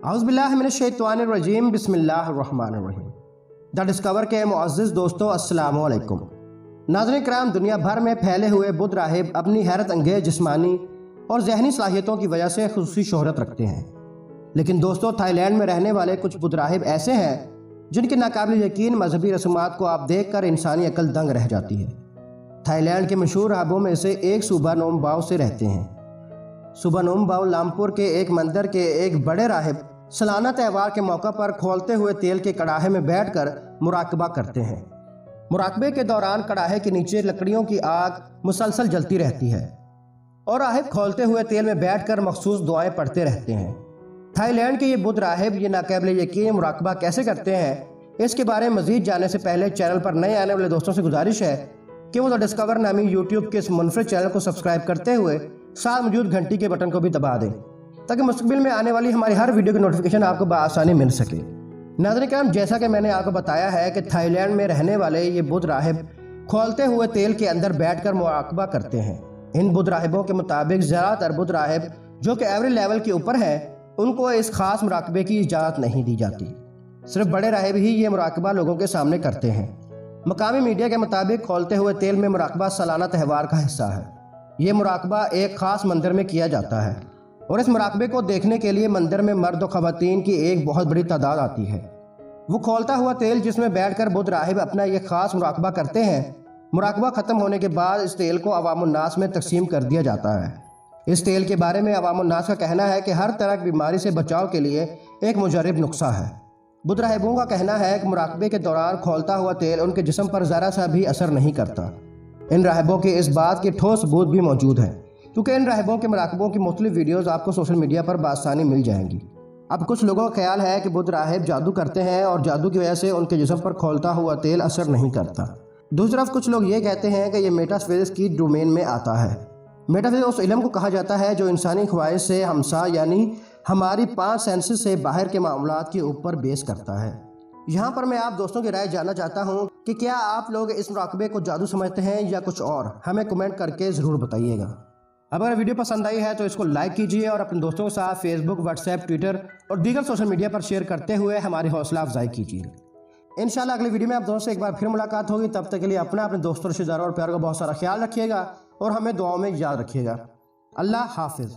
औज़ुबिल्लाहिमिनश्शैतानिर्रजीम बिस्मिल्लाहिर्रहमानिर्रहीम। The discover के मुअज़्ज़िज़ दोस्तों, अस्सलामु अलैकुम। नाज़रीन कराम, दुनिया भर में फैले हुए बुद्ध राहिब अपनी हैरत अंगेज़ जिस्मानी और ज़हनी सलाहियतों की वजह से खुसूसी शोहरत रखते हैं। लेकिन दोस्तों, थाईलैंड में रहने वाले कुछ बुद्ध राहिब ऐसे हैं जिनकी नाकाबिल यकीन मजहबी रस्मात को आप देख कर इंसानी अकल दंग रह जाती है। थाईलैंड के मशहूर राहिबों में से एक सूबा नोमबाओ से रहते हैं। सूबा नोमबाओ लामपुर के एक मंदिर के एक बड़े राहिब सालाना त्यौहार के मौका पर खोलते हुए तेल के कड़ाहे में बैठकर मुराकबा करते हैं। मुराकबे के दौरान कड़ाहे के नीचे लकड़ियों की आग मुसलसल जलती रहती है और राहिब खोलते हुए तेल में बैठकर मखसूस दुआएं पढ़ते रहते हैं। थाईलैंड के ये बुद्ध राहिब ये नाकाबिल यकीन मुराकबा कैसे करते हैं, इसके बारे में मजीद जानने से पहले चैनल पर नए आने वाले दोस्तों से गुजारिश है कि वो द डिस्कवर नामी यूट्यूब के इस मुनफरिद चैनल को सब्सक्राइब करते हुए साथ मौजूद घंटी के बटन को भी दबा दें ताकि मुस्तकबिल में आने वाली हमारी हर वीडियो की नोटिफिकेशन आपको बआसानी मिल सके। नाज़रीन करम, जैसा कि मैंने आपको बताया है कि थाईलैंड में रहने वाले ये बुद्ध राहिब खोलते हुए तेल के अंदर बैठकर मुराकबा करते हैं। इन बुद्ध राहिबों के मुताबिक ज़्यादातर बुद्ध राहिब जो कि एवरेज लेवल के ऊपर हैं, उनको इस खास मुराकबे की इजाज़त नहीं दी जाती। सिर्फ बड़े राहिब ही ये मुराकबा लोगों के सामने करते हैं। मकामी मीडिया के मुताबिक खोलते हुए तेल में मुराकबा सालाना त्यौहार का हिस्सा है। ये मुराकबा एक खास मंदिर में किया जाता है और इस मुराकबे को देखने के लिए मंदिर में मर्द और ख़वातीन की एक बहुत बड़ी तादाद आती है। वो खोलता हुआ तेल जिसमें बैठकर बुद्ध राहिब अपना ये खास मुराकबा करते हैं, मुराकबा ख़त्म होने के बाद इस तेल को अवामुन्नास में तकसीम कर दिया जाता है। इस तेल के बारे में अवामुन्नास का कहना है कि हर तरह की बीमारी से बचाव के लिए एक मुजर्रिब नुस्खा है। बुद्ध राहिबों का कहना है कि मुराकबे के दौरान खोलता हुआ तेल उनके जिस्म पर ज़रा सा भी असर नहीं करता। इन राहिबों की इस बात के ठोस सबूत भी मौजूद हैं, क्योंकि इन राहिबों के मुराकबों की मुख्तलिफ वीडियोज़ आपको सोशल मीडिया पर बआसानी मिल जाएंगी। अब कुछ लोगों का ख्याल है कि बुद्ध राहिब जादू करते हैं और जादू की वजह से उनके जिस्म पर खोलता हुआ तेल असर नहीं करता। दूसरी तरफ कुछ लोग ये कहते हैं कि ये मेटाफिजिक्स की डोमेन में आता है। मेटाफिजिक्स उस इल्म को कहा जाता है जो इंसानी ख्वाहिश से हमसा यानी हमारी 5 सेंसेस से बाहर के मामलात के ऊपर बेस करता है। यहाँ पर मैं आप दोस्तों की राय जानना चाहता हूँ कि क्या आप लोग इस मुराकबे को जादू समझते हैं या कुछ और, हमें कमेंट करके ज़रूर बताइएगा। अगर वीडियो पसंद आई है तो इसको लाइक कीजिए और अपने दोस्तों के साथ फेसबुक, व्हाट्सएप, ट्विटर और दीगर सोशल मीडिया पर शेयर करते हुए हमारी हौसला अफजाई कीजिए। इंशाल्लाह अगली वीडियो में आप दोस्तों से एक बार फिर मुलाकात होगी। तब तक के लिए अपने दोस्तों, रिश्तेदारों और प्यार का बहुत सारा ख्याल रखिएगा और हमें दुआओं में याद रखिएगा। अल्लाह हाफिज़।